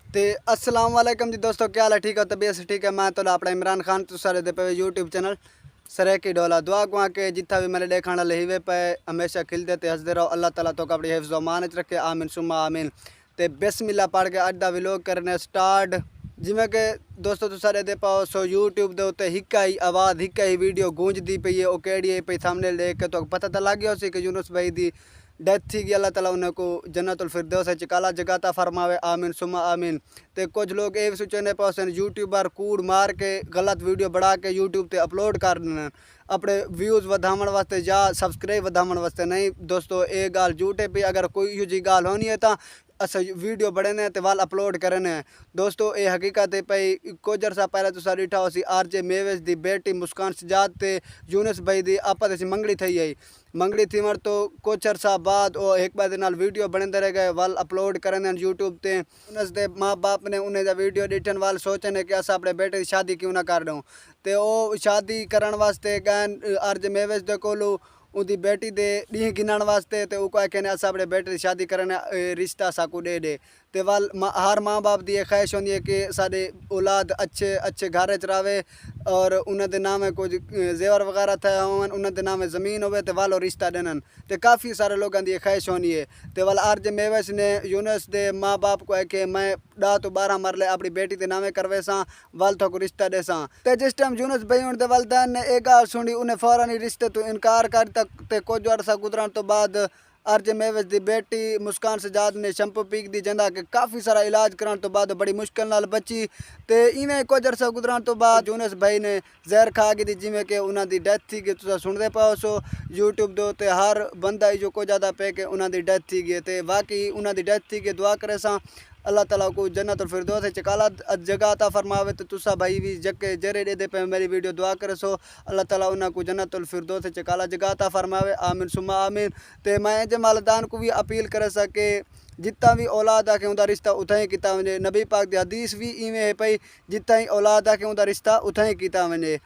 ते अस्सलाम वालेकुम जी दोस्तों, क्या हाल है? ठीक है, तबीयत से ठीक है। मैं तो अपना इमरान खान तो सारे दे पे यूट्यूब चैनल सरे की डोला दुआ को के जितना भी मैंने देखा लहीवे पे हमेशा खिलते थे हंसते रहो। अल्लाह ताला तो अपनी हिफ्ज़ व मान च रखे, आमीन सुम्मा आमीन। ते बिस्मिल्लाह पढ़ के अड्डा व्लॉग करने स्टार्ट। जिमें कि दोस्तों तुम सारे दे पाओ सो यूट्यूब के उत्ते हिक्का ही आवाज़ हिक्का ही वीडियो गूंजती पई है। वो केड़ी पई सामने देख के तो पता तो लग गया उसी कि यूनुस भाई दी डेथ थी गई। अल्लाह ताला उन्हें को जन्नतुल फिरदौस चिकाला जगाता फरमावे, आमीन सुमा आमीन। तो कुछ लोग ये भी सोचने पास यूट्यूबर कूड़ मार के गलत वीडियो बना के यूट्यूब पर अपलोड कर देना अपने व्यूज़ वधावन वास्ते या सबसक्राइब वधावन वास्ते। नहीं दोस्तों, ये गाल झूठे पे अगर कोई यो जी गाल होनी है तो असा वीडियो बड़े ने तो वाल अपलोड करने दोस्तों। ये हकीकत है भाई। कुछ अरसा पहले तो सारी उठा उसी आरजे मेवेश दी बेटी मुस्कान सजाद ते यूनुस भाई दी आपस में मंगड़ी थी आई। मंगड़ी थी मर तो कुछ अरसा बाद वो एक बार नाल वीडियो बनते रह गए वाल अपलोड करें यूट्यूब ते। यूनुस दे माँ बाप ने उन्हें जब वीडियो डिटन वाल सोचने कि अस अपने बेटे की शादी क्यों ना कर दूँ। तो वो शादी करने वास्ते गए आरजे मेवेश दे कोलू उनकी बेटी दे डी गिनण वास्ते। तो वो कहने अस अपने बेटे की शादी करने रिश्ता साकू दे तो वाल हर माँ बाप की ख्वाहिश होती है कि साढ़े औलाद अच्छे अच्छे घर च रहे और उन्होंने नाम कुछ जेवर वगैरह थे होवन, उन्होंने नाम ज़मीन हो तो वालो रिश्ता देन। तो काफ़ी सारे लोगों की ख्वाहिश होनी है। तो वाल आरजे मेवेश ने यूनुस दे माँ बाप को है कि मैं 10 तो 12 मरले अपनी बेटी के नामे करवे सा वाल तो रिश्ता दे सा। तो जिस टाइम यूनुस भाई उनके वालदैन ने एक गाल सुनी उन्हें फौरन ही रिश्ते तो इनकार कर तक कुछ अरसा गुजरन तो बाद आरजे मेवेश की बेटी मुस्कान सजाद ने शंपू पीक दी जंदा के काफ़ी सारा इलाज कराने तो बाद बड़ी मुश्किल नाल बची। तो इवें कुछ अरसा गुजरन तो बाद यूनुस भाई ने जहर खा गई थी जिमें कि उन्होंने डेथ थी गई। तुम सुनते पाओ सो यूट्यूब दो ते हर बंदा जो को ज़्यादा पे कि उन्होंने डेथ थी गई। तो बाकी उन्होंने डेथ थी गई दुआ करे सा अल्लाह ताला को जन्नतुल फिरदौस चिकाला जगह अता फरमावे। तो तुसा भाई भी जके जरे दे पे मेरी वीडियो दुआ करे सो अल्लाह ताला उन्हें को जन्नतुल फिरदौस चिकाला जगह अता फरमावे, आमीन सुमा आमीन। तो मैं जमालदान को भी अपील करे सके जितना भी औलाद आके उनका रिश्ता उतना ही किया वने। नबी पाक दी हदीस भी इवें है पई जितना ही औलाद आके उनका रिश्ता उतना ही किया वने।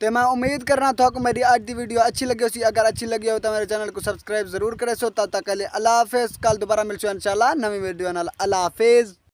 तो मैं उम्मीद करना था कि मेरी आज की वीडियो अच्छी लगी उसी अगर अच्छी लगी हो तो मेरे चैनल को सब्सक्राइब जरूर करें सो। तब तक के लिए अल्लाह हाफिज़। कल दोबारा मिलचो इंशाल्लाह नवी वीडियो नाल। अल्लाह हाफिज़।